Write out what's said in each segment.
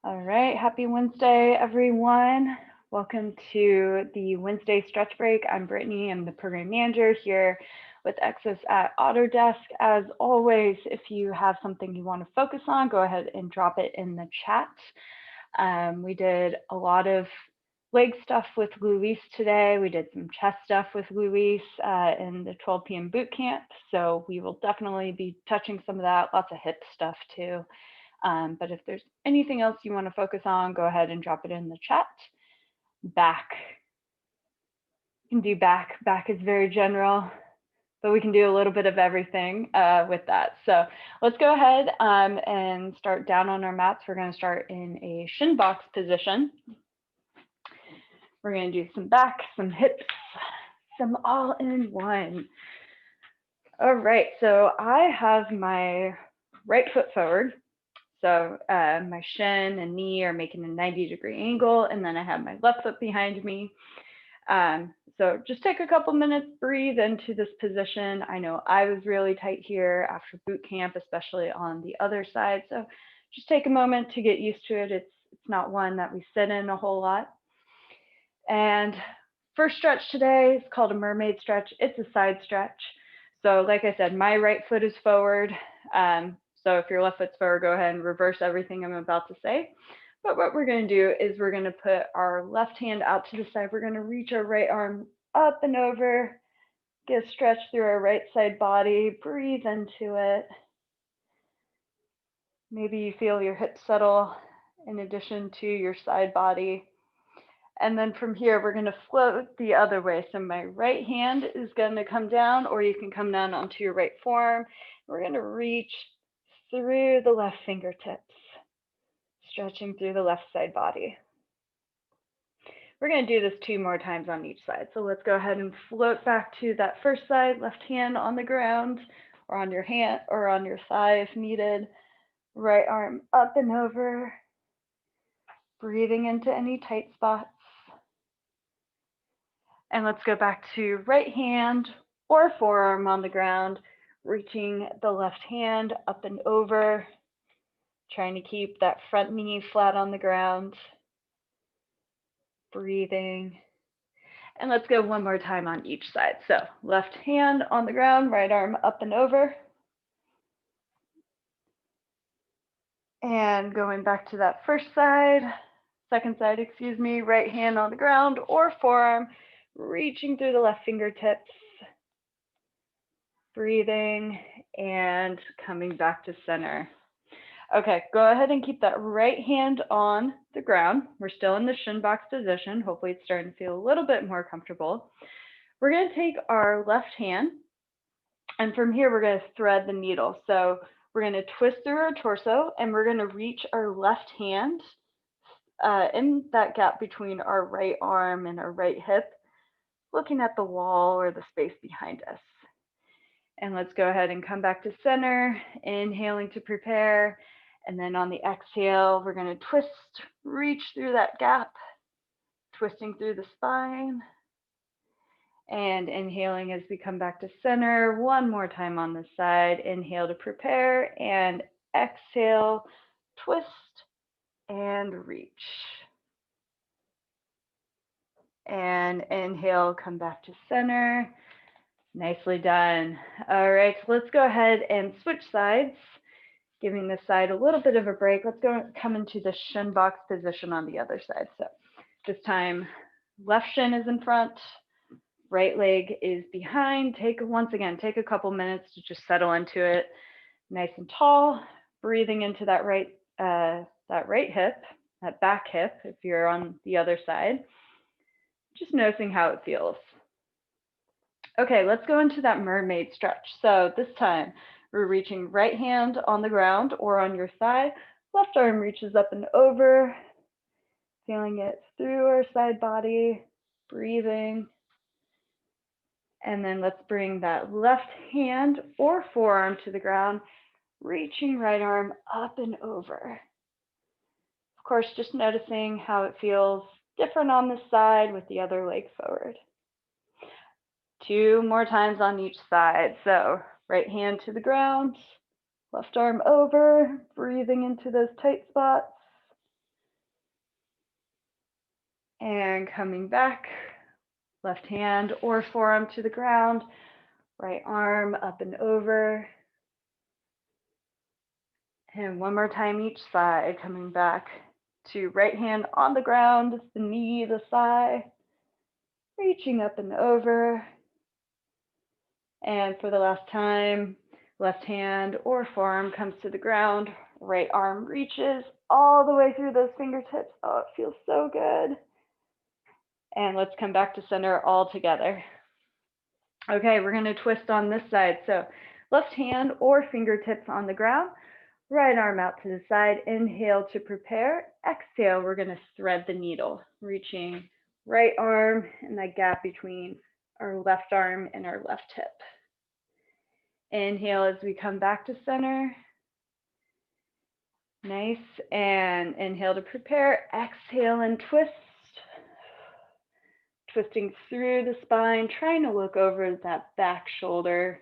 All right, happy Wednesday, everyone. Welcome to the Wednesday stretch break. I'm Brittany, I'm the program manager here with Access at Autodesk. As always, if you have something you want to focus on, go ahead and drop it in the chat. We did a lot of leg stuff with Luis today. We did some chest stuff with Luis in the 12 p.m. boot camp. So we will definitely be touching some of that, lots of hip stuff too. But if there's anything else you want to focus on, go ahead and drop it in the chat. Back. You can do back. Back is very general, but we can do a little bit of everything with that. So let's go ahead and start down on our mats. We're going to start in a shin box position. We're going to do some back, some hips, some all in one. All right, so I have my right foot forward. So my shin and knee are making a 90-degree angle, and then I have my left foot behind me. So just take a couple minutes, breathe into this position. I know I was really tight here after boot camp, especially on the other side. So just take a moment to get used to it. It's not one that we sit in a whole lot. And first stretch today is called a mermaid stretch. It's a side stretch. So like I said, my right foot is forward. So if your left foot's forward, go ahead and reverse everything I'm about to say. But what we're going to do is we're going to put our left hand out to the side. We're going to reach our right arm up and over, get a stretch through our right side body, breathe into it. Maybe you feel your hips settle in addition to your side body. And then from here, we're going to float the other way. So my right hand is going to come down, or you can come down onto your right forearm. We're going to reach through the left fingertips, stretching through the left side body. We're going to do this 2 more times on each side. So let's go ahead and float back to that first side, left hand on the ground or on your hand or on your thigh if needed. Right arm up and over, breathing into any tight spots. And let's go back to right hand or forearm on the ground, reaching the left hand up and over, trying to keep that front knee flat on the ground, breathing. And let's go 1 more time on each side. So left hand on the ground, right arm up and over. And going back to that first side, second side, excuse me, right hand on the ground or forearm, reaching through the left fingertips, breathing, and coming back to center. Okay, go ahead and keep that right hand on the ground. We're still in the shin box position. Hopefully it's starting to feel a little bit more comfortable. We're going to take our left hand, and from here we're going to thread the needle. So we're going to twist through our torso, and we're going to reach our left hand in that gap between our right arm and our right hip, looking at the wall or the space behind us. And let's go ahead and come back to center, inhaling to prepare. And then on the exhale, we're going to twist, reach through that gap, twisting through the spine. And inhaling as we come back to center. 1 more time on this side. Inhale to prepare and exhale, twist and reach. And inhale, come back to center. Nicely done. All right, so let's go ahead and switch sides, giving this side a little bit of a break. Let's come into the shin box position on the other side. So this time, left shin is in front, right leg is behind. Once again, take a couple minutes to just settle into it, nice and tall. Breathing into that right hip, that back hip. If you're on the other side, just noticing how it feels. Okay, let's go into that mermaid stretch. So this time, we're reaching right hand on the ground or on your thigh. Left arm reaches up and over, feeling it through our side body, breathing. And then let's bring that left hand or forearm to the ground, reaching right arm up and over. Of course, just noticing how it feels different on this side with the other leg forward. 2 more times on each side. So right hand to the ground, left arm over, breathing into those tight spots. And coming back, left hand or forearm to the ground, right arm up and over. And one more time each side, coming back to right hand on the ground, the knee, the thigh, reaching up and over. And for the last time, left hand or forearm comes to the ground, right arm reaches all the way through those fingertips. Oh, it feels so good. And let's come back to center all together. Okay, we're going to twist on this side. So left hand or fingertips on the ground, right arm out to the side. Inhale to prepare. Exhale, we're going to thread the needle, reaching right arm and that gap between our left arm and our left hip. Inhale as we come back to center. Nice. And inhale to prepare. Exhale and twist. Twisting through the spine, trying to look over that back shoulder.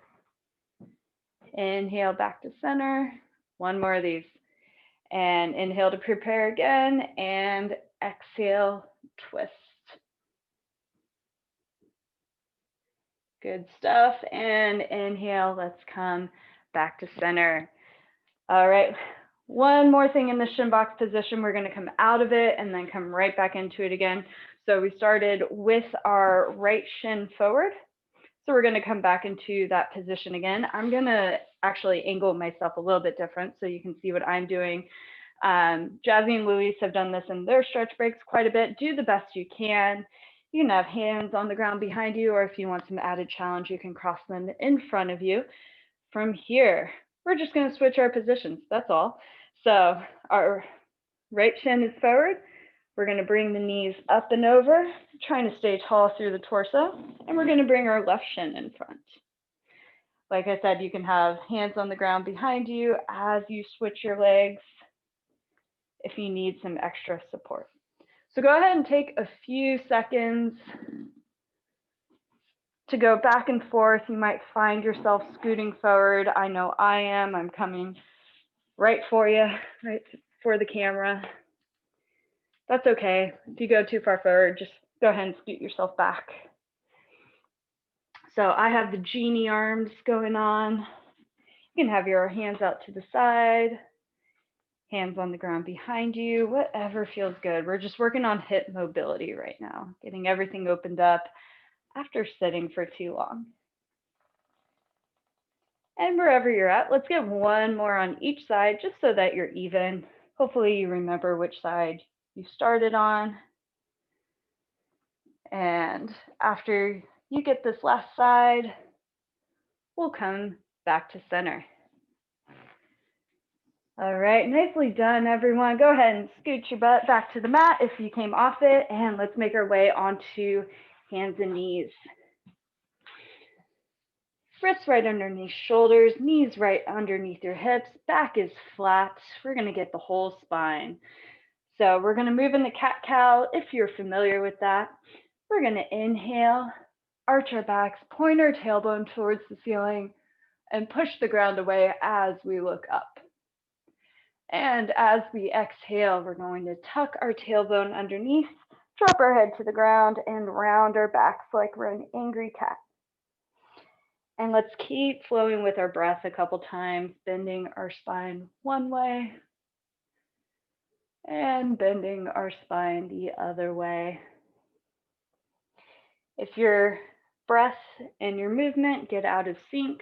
Inhale back to center. One more of these. And inhale to prepare again. And exhale, twist. Good stuff. And inhale, let's come back to center. All right. One more thing in the shin box position. We're going to come out of it and then come right back into it again. So we started with our right shin forward. So we're going to come back into that position again. I'm going to actually angle myself a little bit different so you can see what I'm doing. Jazzy and Luis have done this in their stretch breaks quite a bit. Do the best you can. You can have hands on the ground behind you, or if you want some added challenge, you can cross them in front of you. From here, we're just going to switch our positions. That's all. So our right shin is forward. We're going to bring the knees up and over, trying to stay tall through the torso. And we're going to bring our left shin in front. Like I said, you can have hands on the ground behind you as you switch your legs if you need some extra support. So go ahead and take a few seconds to go back and forth. You might find yourself scooting forward. I know I am. I'm coming right for you, right for the camera. That's okay. If you go too far forward, just go ahead and scoot yourself back. So I have the genie arms going on. You can have your hands out to the side, hands on the ground behind you, whatever feels good. We're just working on hip mobility right now, getting everything opened up after sitting for too long. And wherever you're at, let's get one more on each side just so that you're even. Hopefully you remember which side you started on. And after you get this last side, we'll come back to center. All right, nicely done, everyone. Go ahead and scoot your butt back to the mat if you came off it, and let's make our way onto hands and knees. Wrists right underneath shoulders, knees right underneath your hips, back is flat. We're gonna get the whole spine. So we're gonna move into cat-cow if you're familiar with that. We're gonna inhale, arch our backs, point our tailbone towards the ceiling, and push the ground away as we look up. And as we exhale, we're going to tuck our tailbone underneath, drop our head to the ground, and round our backs like we're an angry cat. And let's keep flowing with our breath a couple times, bending our spine one way and bending our spine the other way. If your breath and your movement get out of sync,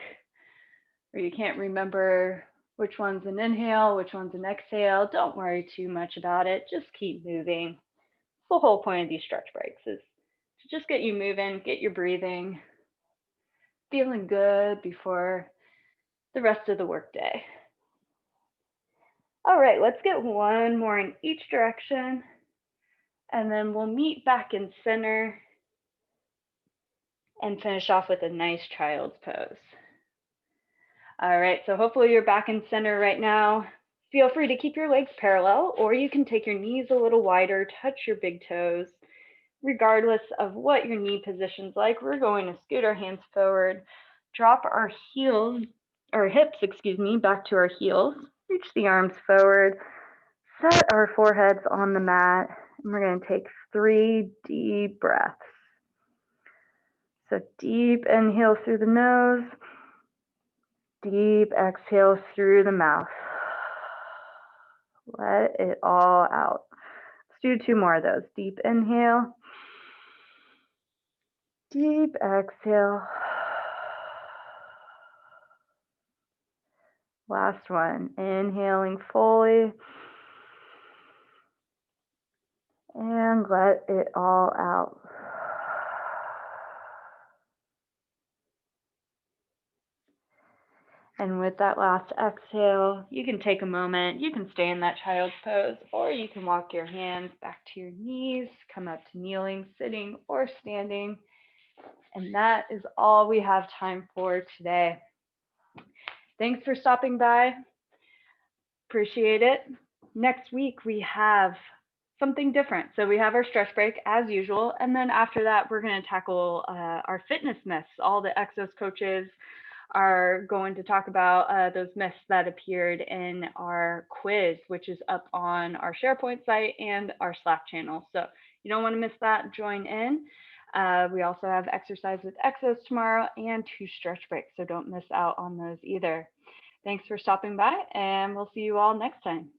or you can't remember which one's an inhale, which one's an exhale, don't worry too much about it. Just keep moving. The whole point of these stretch breaks is to just get you moving, get you breathing, feeling good before the rest of the workday. All right, let's get one more in each direction, and then we'll meet back in center and finish off with a nice child's pose. All right, so hopefully you're back in center right now. Feel free to keep your legs parallel, or you can take your knees a little wider, touch your big toes. Regardless of what your knee position's like, we're going to scoot our hands forward, drop our heels, or hips, back to our heels, reach the arms forward, set our foreheads on the mat, And we're going to take 3 deep breaths. So deep inhale through the nose, deep exhale through the mouth. Let it all out. Let's do 2 more of those. Deep inhale, deep exhale. Last one, inhaling fully. And let it all out. And with that last exhale, you can take a moment. You can stay in that child's pose, or you can walk your hands back to your knees, come up to kneeling, sitting, or standing. And that is all we have time for today. Thanks for stopping by. Appreciate it. Next week, we have something different. So we have our stretch break as usual. And then after that, we're going to tackle our fitness myths. All the Exos coaches are going to talk about those myths that appeared in our quiz, which is up on our SharePoint site and our Slack channel. So you don't want to miss that. Join in. We also have exercise with Exos tomorrow and 2 stretch breaks. So don't miss out on those either. Thanks for stopping by, and we'll see you all next time.